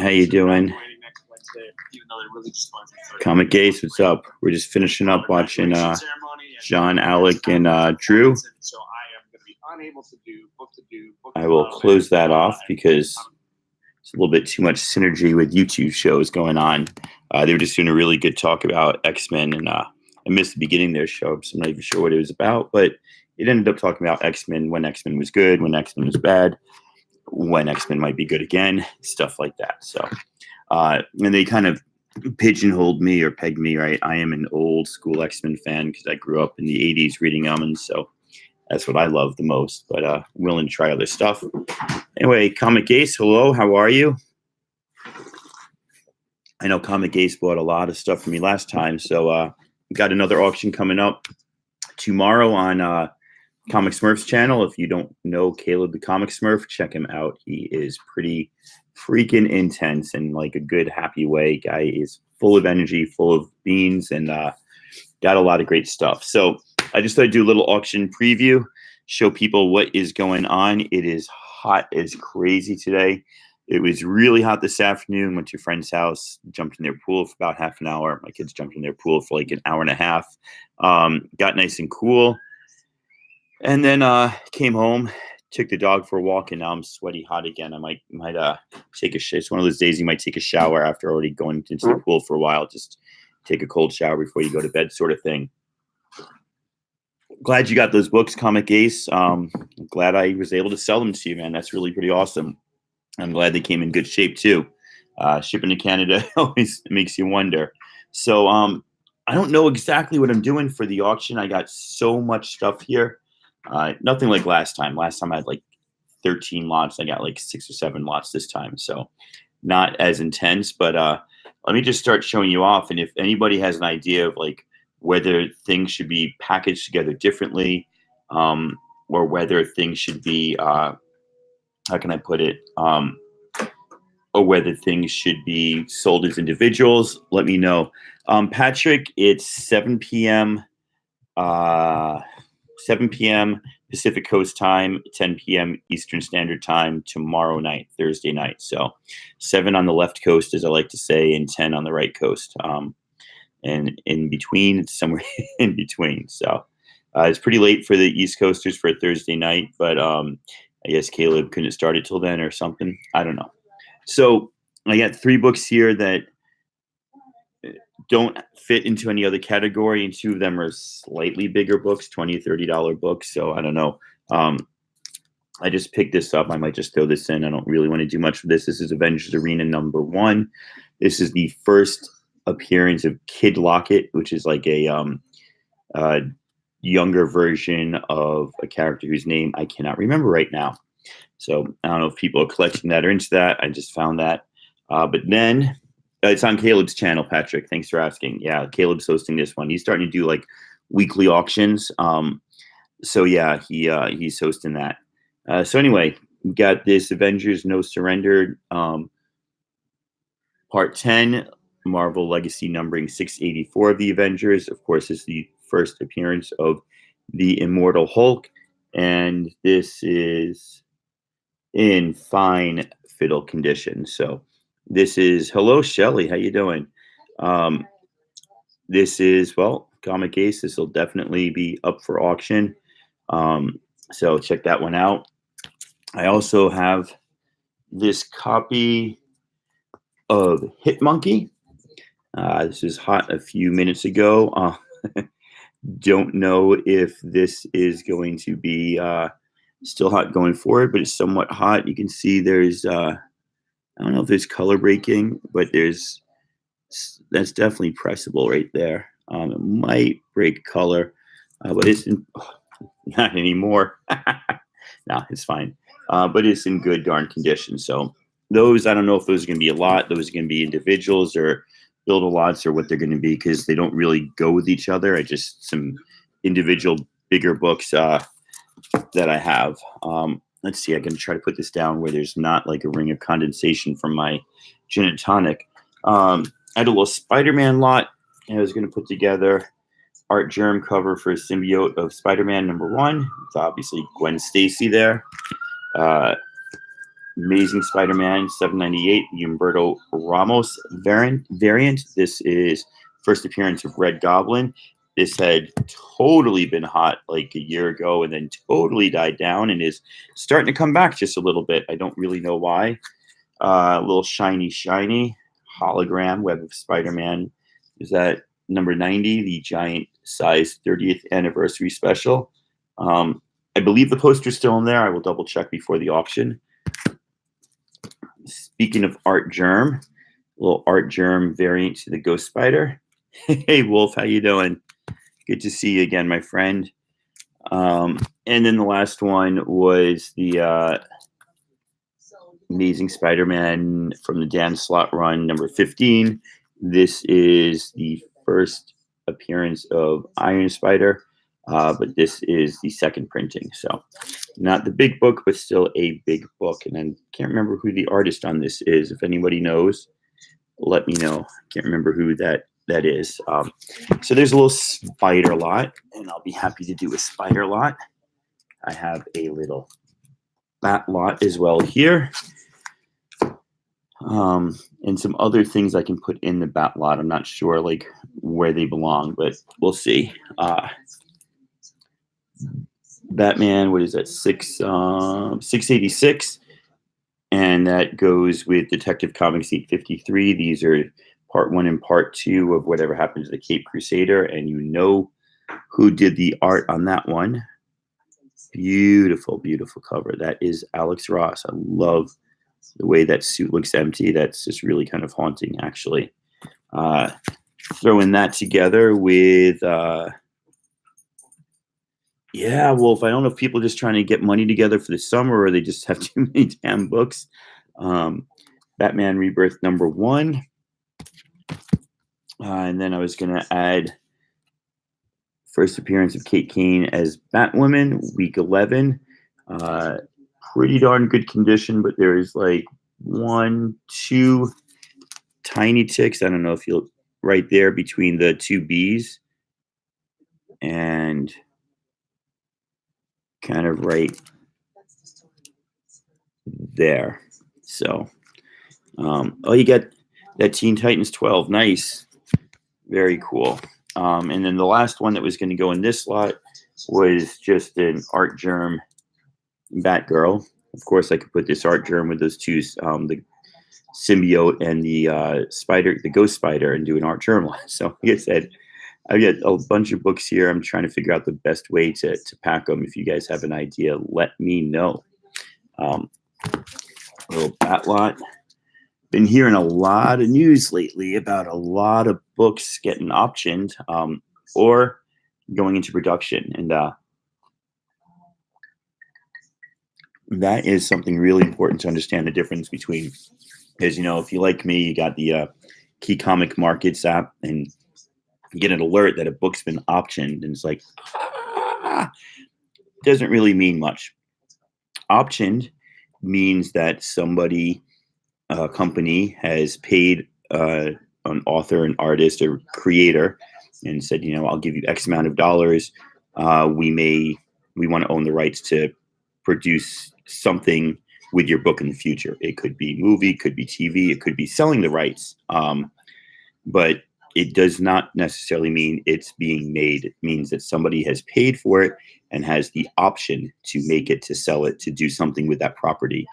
How you doing? Comic Ace, what's up? We're just finishing up watching John, Alec, and Drew. I will close that off because it's a little bit too much synergy with YouTube shows going on. They were just doing a really good talk about X-Men, and I missed the beginning of their show, so I'm not even sure what it was about, but it ended up talking about X-Men, when X-Men was good, when X-Men was bad, when X-Men might be good again, stuff like that. So, and they kind of pigeonholed me or pegged me, right? I am an old school X-Men fan because I grew up in the 80s reading them, and so that's what I love the most, but I'm willing to try other stuff. Anyway, Comic Ace, hello, how are you? I know Comic Ace bought a lot of stuff from me last time, so we got another auction coming up tomorrow on Comic Smurf's channel. If you don't know Caleb the Comic Smurf, check him out. He is pretty freaking intense in like a good, happy way. Guy is full of energy, full of beans, and got a lot of great stuff. So I just thought I'd do a little auction preview, show people what is going on. It is hot as crazy today. It was really hot this afternoon. Went to a friend's house, jumped in their pool for about half an hour. My kids jumped in their pool for like an hour and a half. Got nice and cool. And then came home, took the dog for a walk, and now I'm sweaty hot again. I might take a shit. It's one of those days you might take a shower after already going into the pool for a while. Just take a cold shower before you go to bed, sort of thing. Glad you got those books, Comic Ace. Glad I was able to sell them to you, man. That's really pretty awesome. I'm glad they came in good shape too. Shipping to Canada always makes you wonder. So I don't know exactly what I'm doing for the auction. I got so much stuff here. Nothing like last time. Last time I had like 13 lots. I got like 6 or 7 lots this time. So not as intense, but let me just start showing you off. And if anybody has an idea of like whether things should be packaged together differently, or whether things should be, how can I put it? Or whether things should be sold as individuals, let me know. Patrick, it's 7 p.m. 7 p.m. Pacific Coast time, 10 p.m. Eastern Standard Time tomorrow night, Thursday night. So 7 on the left coast, as I like to say, and 10 on the right coast. And in between, it's somewhere in between. So it's pretty late for the East Coasters for a Thursday night, but I guess Caleb couldn't start it till then or something. I don't know. So I got 3 books here that don't fit into any other category, and 2 of them are slightly bigger books, $20, $30 books. So I don't know. I just picked this up. I might just throw this in. I don't really want to do much with this. This is Avengers Arena #1. This is the first appearance of Kid Locket, which is like a younger version of a character whose name I cannot remember right now. So I don't know if people are collecting that or into that. I just found that. But then it's on Caleb's channel, Patrick. Thanks for asking. Yeah, Caleb's hosting this one. He's starting to do like weekly auctions. So yeah, he's hosting that. So anyway, we got this Avengers No Surrender, Part 10, Marvel Legacy numbering 684 of the Avengers. Of course, it's the first appearance of the Immortal Hulk. And this is in fine fiddle condition. So this is, hello, Shelly. How you doing? This is, well, Comic Ace. This will definitely be up for auction. So check that one out. I also have this copy of Hit Monkey. This is hot a few minutes ago. Don't know if this is going to be still hot going forward, but it's somewhat hot. You can see there's, I don't know if there's color breaking, but that's definitely pressable right there. It might break color, but it's not anymore. No, it's fine. But it's in good darn condition. So those, I don't know if those are going to be a lot. Those are going to be individuals or build a lots or what they're going to be, because they don't really go with each other. I just some individual bigger books that I have. Let's see. I'm going to try to put this down where there's not like a ring of condensation from my gin and tonic. I had a little Spider-Man lot. I was going to put together art germ cover for a symbiote of Spider-Man #1. It's obviously Gwen Stacy there. Amazing Spider-Man 798, the Humberto Ramos variant. This is first appearance of Red Goblin. This had totally been hot like a year ago and then totally died down and is starting to come back just a little bit. I don't really know why. A little shiny hologram Web of Spider-Man. Is that number 90, the giant size 30th anniversary special. I believe the poster's still in there. I will double check before the auction. Speaking of Art Germ, a little Art Germ variant to the Ghost Spider. Hey, Wolf, how you doing? Good to see you again, my friend. And then the last one was the Amazing Spider-Man from the Dan Slott run, number 15. This is the first appearance of Iron Spider, but this is the second printing. So not the big book, but still a big book. And I can't remember who the artist on this is. If anybody knows, let me know. Can't remember who that is. So there's a little spider lot, and I'll be happy to do a spider lot. I have a little bat lot as well here. And some other things I can put in the bat lot. I'm not sure like where they belong, but we'll see. Batman, what is that? 686. And that goes with Detective Comics 853. These are part 1 and part 2 of Whatever Happened to the Cape Crusader. And you know who did the art on that one. Beautiful, beautiful cover. That is Alex Ross. I love the way that suit looks empty. That's just really kind of haunting, actually. Throwing that together with, yeah, Wolf, I don't know if people are just trying to get money together for the summer or they just have too many damn books. Batman Rebirth number 1. And then I was going to add first appearance of Kate Kane as Batwoman, week 11. Pretty darn good condition, but there is like 1, 2 tiny ticks. I don't know if you'll right there between the 2 B's and kind of right there. So, oh, you got that Teen Titans 12. Nice. Very cool. And then the last one that was going to go in this slot was just an Art Germ Batgirl. Of course, I could put this Art Germ with those two, the symbiote and the spider, the ghost spider, and do an Art Germ. So, like I said, I've got a bunch of books here. I'm trying to figure out the best way to pack them. If you guys have an idea, let me know. A little bat lot. Been hearing a lot of news lately about a lot of books getting optioned or going into production. And that is something really important to understand the difference between, because, you know, if you like me, you got the Key Comic Markets app and you get an alert that a book's been optioned. And it's like, doesn't really mean much. Optioned means that somebody, a company, has paid an author, an artist, a creator, and said, you know, I'll give you X amount of dollars. We want to own the rights to produce something with your book in the future. It could be movie, could be TV, it could be selling the rights. But it does not necessarily mean it's being made. It means that somebody has paid for it and has the option to make it, to sell it, to do something with that property.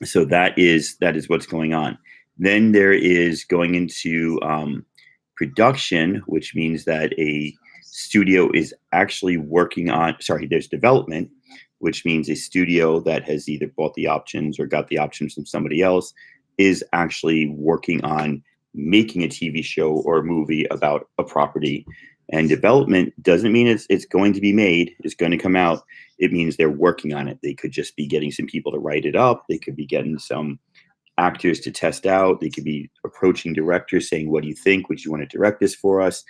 So that is what's going on. Then there is going into production, which means that a studio is actually working on, there's development, which means a studio that has either bought the options or got the options from somebody else is actually working on making a TV show or a movie about a property. And development doesn't mean it's going to be made, it's going to come out. It means they're working on it. They could just be getting some people to write it up. They could be getting some actors to test out. They could be approaching directors saying, what do you think? Would you want to direct this for us?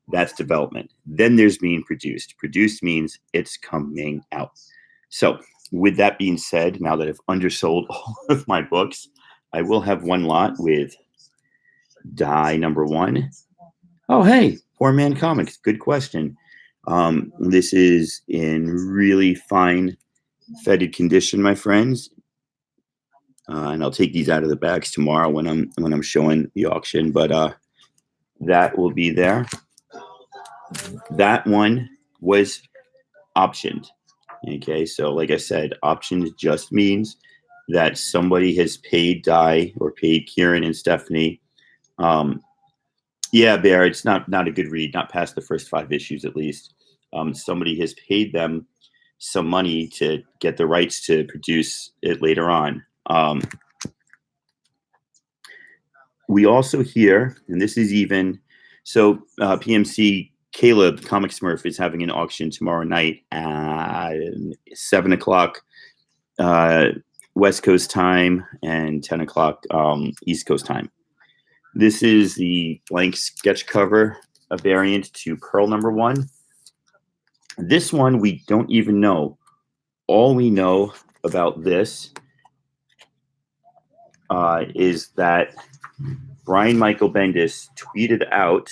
That's development. Then there's being produced. Produced means it's coming out. So with that being said, now that I've undersold all of my books, I will have one lot with Die number 1. Oh, hey, Poor Man Comics. Good question. This is in really fine fetid condition, my friends. and I'll take these out of the bags tomorrow when I'm showing the auction. But that will be there. That one was optioned. Okay, so like I said, options just means that somebody has paid Di or paid Kieran and Stephanie. Yeah, Bear, it's not a good read, not past the first 5 issues at least. Somebody has paid them some money to get the rights to produce it later on. We also hear, and this is even, so PMC Caleb Comic Smurf is having an auction tomorrow night at 7 o'clock West Coast time and 10 o'clock East Coast time. This is the blank sketch cover, a variant to Pearl #1. This one we don't even know. All we know about this is that Brian Michael Bendis tweeted out,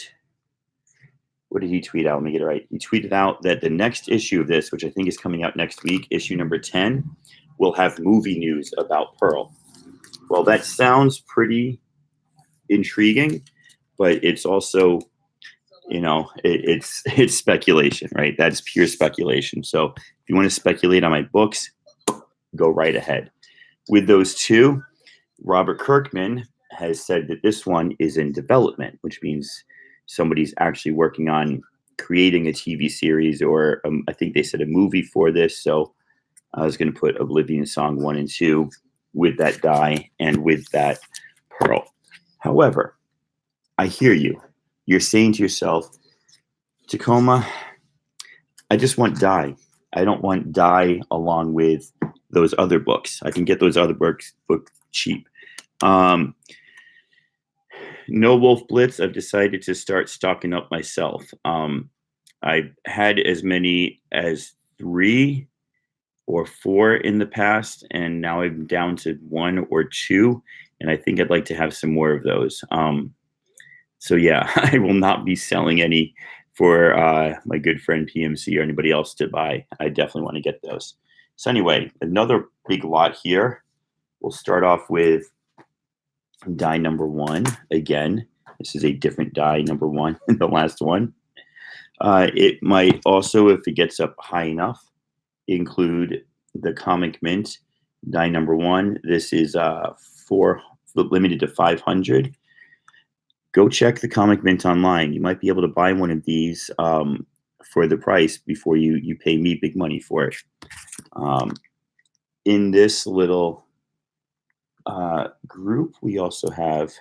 what did he tweet out? Let me get it right. He tweeted out that the next issue of this, which I think is coming out next week, issue number 10, will have movie news about Pearl. Well, that sounds pretty intriguing, but it's also, it's speculation, right? That's pure speculation. So if you want to speculate on my books, go right ahead. With those two, Robert Kirkman has said that this one is in development, which means somebody's actually working on creating a TV series, or I think they said a movie for this. So I was going to put Oblivion Song 1 and 2 with that Di and with that Pearl. However, I hear you. You're saying to yourself, Tacoma, I just want Di. I don't want Di along with those other books. I can get those other books cheap. No Wolf Blitz, I've decided to start stocking up myself. I've had as many as 3 or 4 in the past, and now I'm down to 1 or 2, and I think I'd like to have some more of those. So yeah, I will not be selling any for my good friend PMC or anybody else to buy. I definitely want to get those. So anyway, another big lot here. We'll start off with Di #1 again. This is a different Di #1 than the last one. It might also, if it gets up high enough, include the Comic Mint Di #1. This is limited to 500. Go check the Comic Mint online. You might be able to buy one of these for the price before you pay me big money for it. In this little group, we also have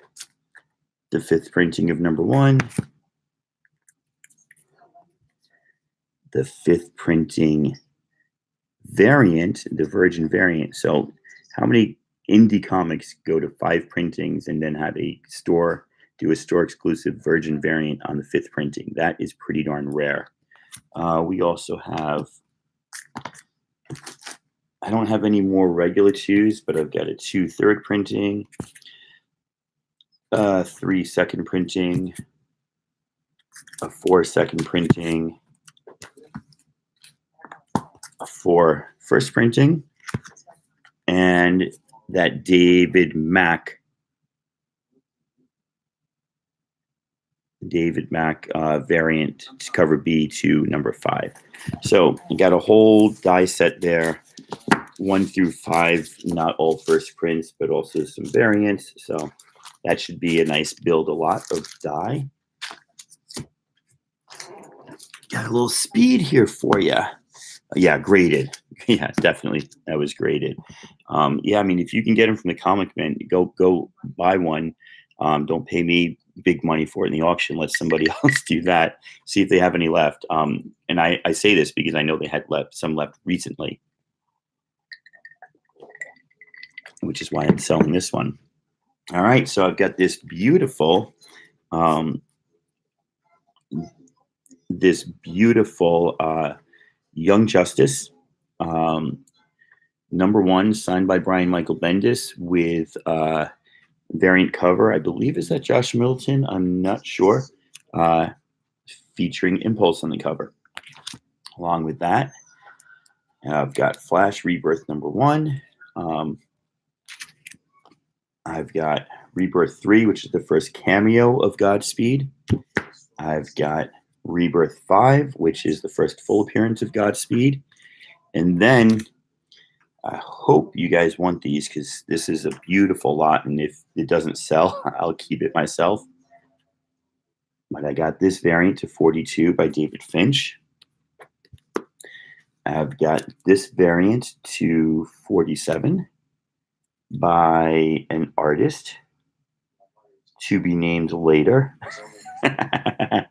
the 5th printing of #1, the 5th printing variant, the Virgin variant. So how many indie comics go to 5 printings and then have a store do a store exclusive Virgin variant on the 5th printing? That is pretty darn rare. We also have, I don't have any more regular 2s, but I've got a 2 3rd printing, 3 2nd printing, a 4 2nd printing, a 4 1st printing, and that David Mack variant to cover B to #5. So you got a whole die set there, 1 through 5, not all first prints, but also some variants. So that should be a nice build, a lot of die. Got a little speed here for you. Yeah, graded. Yeah, definitely. That was graded. Yeah, I mean, if you can get them from the Comic Mint, go buy one. Don't pay me big money for it in the auction. Let somebody else do that. See if they have any left. And I say this because I know they had some left recently, which is why I'm selling this one. All right, so I've got this beautiful, Young Justice, #1, signed by Brian Michael Bendis with variant cover. I believe, is that Josh Middleton? I'm not sure. Featuring Impulse on the cover. Along with that, I've got Flash Rebirth #1. I've got Rebirth 3, which is the first cameo of Godspeed. I've got Rebirth 5, which is the first full appearance of Godspeed. And then I hope you guys want these because this is a beautiful lot. And if it doesn't sell, I'll keep it myself. But I got this variant to 42 by David Finch. I've got this variant to 47 by an artist to be named later. I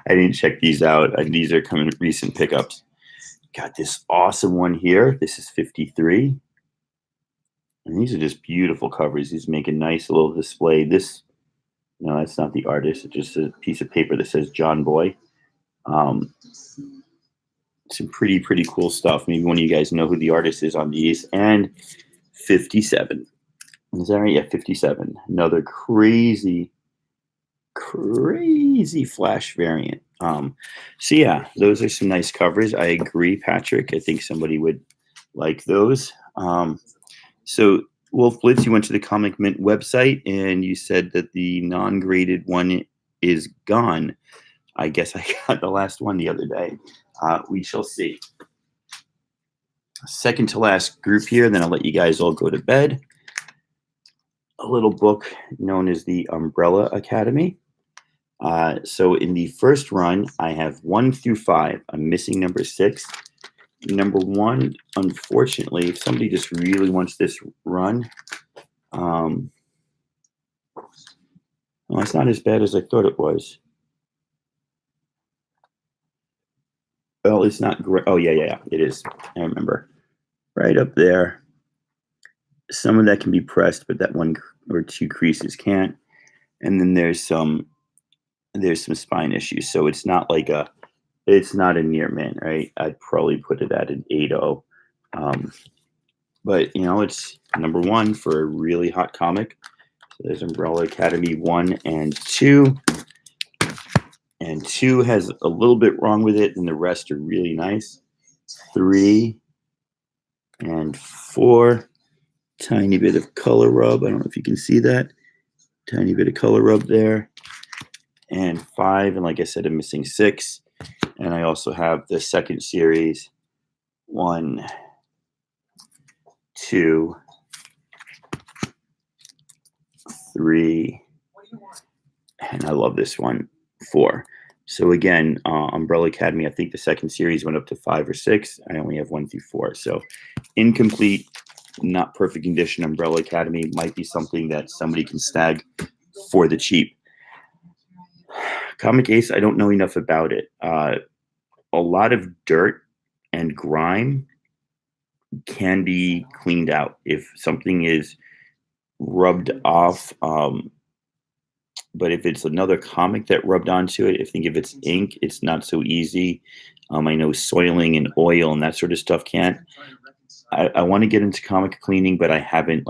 didn't check these out. These are coming recent pickups. Got this awesome one here. This is 53. And these are just beautiful covers. These make a nice little display. This, no, that's not the artist. It's just a piece of paper that says John Boy. Some pretty cool stuff. Maybe one of you guys know who the artist is on these. And 57. Is that right? Yeah, 57. Another crazy Flash variant. So yeah, those are some nice covers. I agree, Patrick. I think somebody would like those. So Wolf Blitz, you went to the Comic Mint website and you said that the non-graded one is gone. I guess I got the last one the other day. We shall see. Second to last group here, then I'll let you guys all go to bed. A little book known as the Umbrella Academy. So in the first run, I have 1 through 5. I'm missing number 6. Number 1, unfortunately, if somebody just really wants this run, well, it's not as bad as I thought it was. Well, it's not great. Oh, yeah, it is. I remember. Right up there. Some of that can be pressed, but that 1 or 2 creases can't. And then there's some spine issues. So it's not like it's not a near mint, right? I'd probably put it at an 8.0. But, it's number 1 for a really hot comic. So there's Umbrella Academy 1 and 2. And 2 has a little bit wrong with it, and the rest are really nice. 3 and 4. Tiny bit of color rub. I don't know if you can see that. Tiny bit of color rub there. And 5, and like I said, I'm missing 6. And I also have the second series, 1, 2, 3, and I love this one, 4. So again, Umbrella Academy, I think the second series went up to 5 or 6. I only have 1 through 4. So incomplete, not perfect condition Umbrella Academy might be something that somebody can snag for the cheap. Comic Ace, I don't know enough about it. A lot of dirt and grime can be cleaned out if something is rubbed off. But if it's another comic that rubbed onto it, if it's ink, it's not so easy. I know soiling and oil and that sort of stuff can't. I want to get into comic cleaning, but I haven't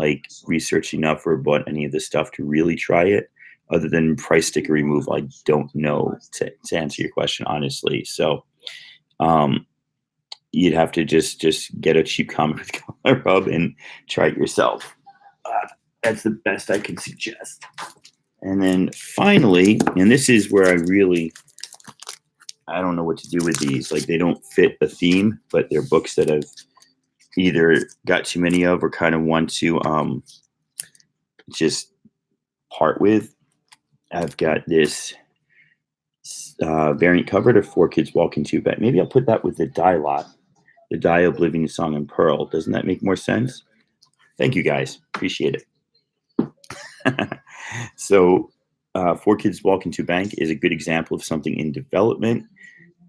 researched enough or bought any of this stuff to really try it. Other than price sticker removal, I don't know to answer your question honestly. So you'd have to just get a cheap comic with color rub and try it yourself. That's the best I can suggest. And then finally, and this is where I don't know what to do with these. They don't fit a theme, but they're books that I've either got too many of or kind of want to just part with. I've got this variant cover to 4 Kids Walk Into Bed. Maybe I'll put that with the die lot, the die Oblivion Song and Pearl. Doesn't that make more sense? Thank you guys. Appreciate it. So 4 Kids Walk Into Bank is a good example of something in development.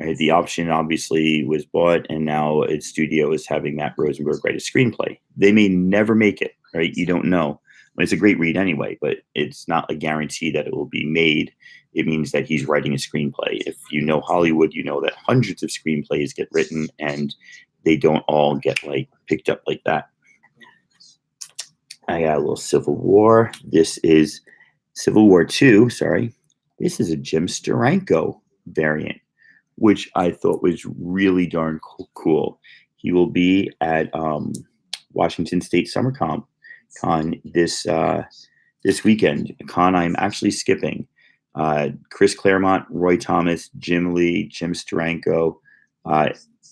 Right? The option obviously was bought, and now its studio is having Matt Rosenberg write a screenplay. They may never make it, right? You don't know. It's a great read anyway, but it's not a guarantee that it will be made. It means that he's writing a screenplay. If you know Hollywood, you know that hundreds of screenplays get written, and they don't all get picked up like that. I got a little Civil War. This is Civil War 2, sorry. This is a Jim Steranko variant, which I thought was really darn cool. He will be at Washington State Summer Con this this weekend, a con I'm actually skipping. Chris Claremont, Roy Thomas, Jim Lee, Jim Steranko.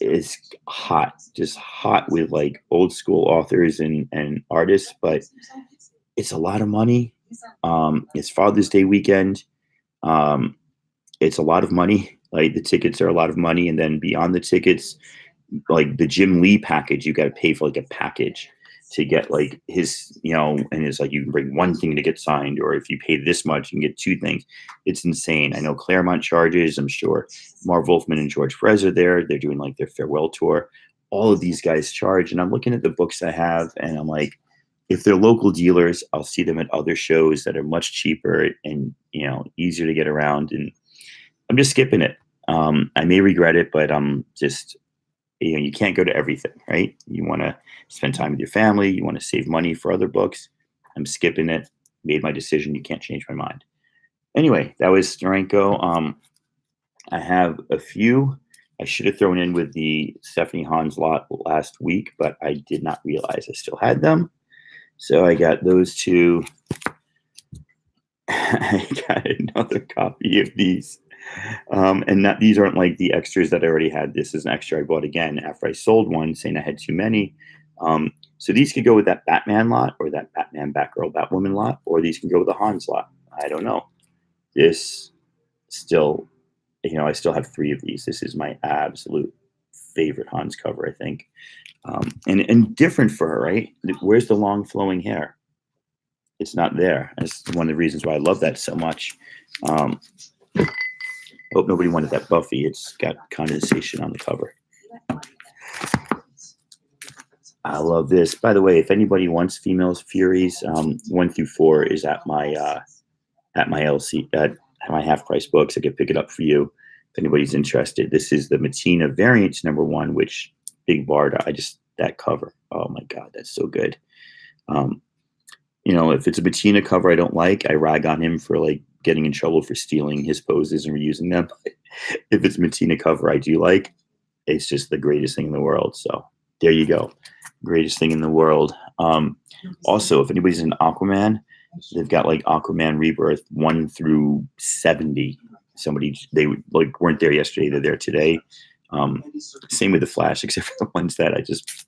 Is hot, just hot with like old school authors and artists, but it's a lot of money. It's Father's Day weekend. It's a lot of money. Like the tickets are a lot of money, and then beyond the tickets, like the Jim Lee package, you got to pay for like a package to get like his, and it's like you can bring one thing to get signed, or if you pay this much, you can get two things. It's insane. I know Claremont charges. I'm sure Marv Wolfman and George Perez are there. They're doing like their farewell tour. All of these guys charge, and I'm looking at the books I have, and I'm like, if they're local dealers, I'll see them at other shows that are much cheaper and easier to get around. And I'm just skipping it. I may regret it, but I'm just. You can't go to everything, right? You want to spend time with your family. You want to save money for other books. I'm skipping it. Made my decision. You can't change my mind. Anyway, that was Steranko. I have a few. I should have thrown in with the Stephanie Hans lot last week, but I did not realize I still had them. So I got those two. I got another copy of these. And these aren't like the extras that I already had. This is an extra I bought again after I sold one, saying I had too many. So these could go with that Batman lot, or that Batman, Batgirl, Batwoman lot, or these can go with the Hans lot. I don't know. This still, I still have 3 of these. This is my absolute favorite Hans cover, I think. And different for her, right? Where's the long flowing hair? It's not there. That's one of the reasons why I love that so much. Hope nobody wanted that Buffy. It's got condensation on the cover. I love this. By the way, if anybody wants Females Furies, 1 through 4 is at my LC at my half price books. I could pick it up for you if anybody's interested. This is the Matina variant number 1, which Big Barda. That cover. Oh my God, that's so good. If it's a Matina cover I don't like, I rag on him for like getting in trouble for stealing his poses and reusing them. If it's Matina cover I do like, it's just the greatest thing in the world. So there you go. Greatest thing in the world. Also, if anybody's in Aquaman, they've got like Aquaman Rebirth 1 through 70. They like weren't there yesterday. They're there today. Same with the Flash, except for the ones that I just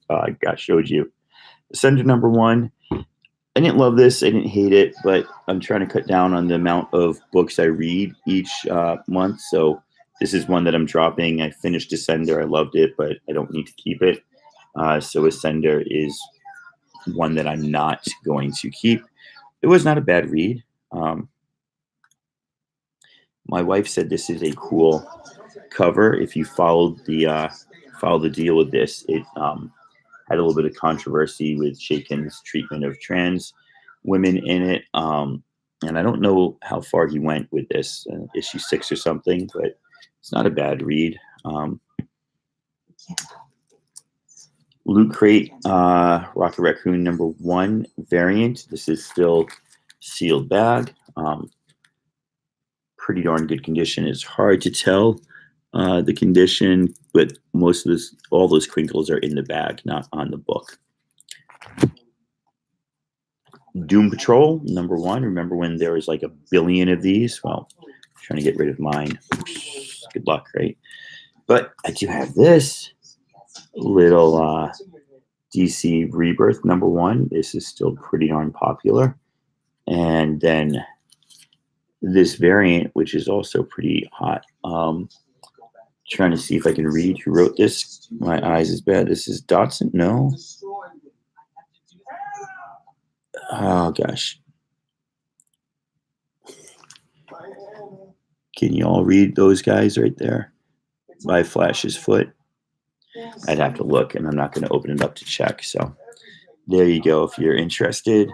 showed you. Ascender number 1. I didn't love this. I didn't hate it, but I'm trying to cut down on the amount of books I read each month. So this is one that I'm dropping. I finished Ascender. I loved it, but I don't need to keep it. So Ascender is one that I'm not going to keep. It was not a bad read. My wife said this is a cool cover. If you followed the deal with this, it had a little bit of controversy with Shakin's treatment of trans women in it. And I don't know how far he went with this, issue 6 or something, but it's not a bad read. Loot Crate, Rocket Raccoon number 1 variant. This is still sealed bag. Pretty darn good condition. It's hard to tell the condition, but all those crinkles are in the bag, not on the book. Doom Patrol number 1. Remember when there was like a billion of these? Well, I'm trying to get rid of mine. Good luck, right? But I do have this little DC Rebirth number 1. This is still pretty darn popular. And then this variant, which is also pretty hot. Trying to see if I can read who wrote this. My eyes is bad. This is Dotson? No. Oh, gosh. Can you all read those guys right there? By Flash's Foot. I'd have to look, and I'm not going to open it up to check. So there you go if you're interested.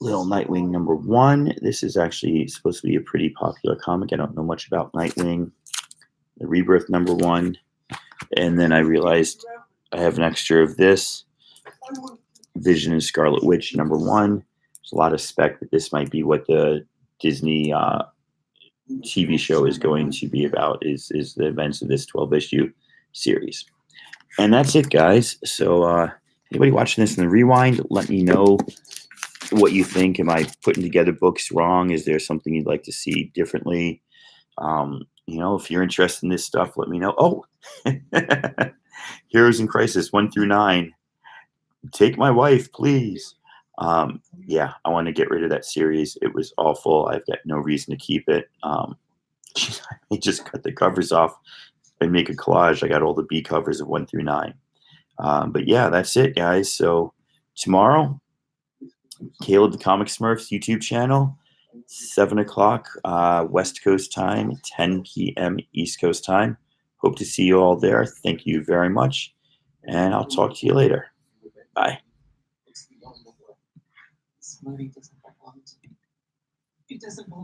Little Nightwing number 1. This is actually supposed to be a pretty popular comic. I don't know much about Nightwing. The Rebirth number 1. And then I realized I have an extra of this. Vision and Scarlet Witch number 1. There's a lot of spec that this might be what the Disney TV show is going to be about, is the events of this 12-issue series. And that's it, guys. So anybody watching this in the rewind, let me know what you think. Am I putting together books wrong? Is there something you'd like to see differently? If you're interested in this stuff, let me know. Oh, Heroes in Crisis 1 through 9. Take my wife, please. Yeah, I want to get rid of that series. It was awful. I've got no reason to keep it. I just cut the covers off and make a collage. I got all the B covers of 1 through 9. But yeah, that's it, guys. So tomorrow, Caleb the Comic Smurfs YouTube channel, 7 o'clock West Coast time, 10 p.m. East Coast time. Hope to see you all there. Thank you very much. And I'll talk to you later. Bye.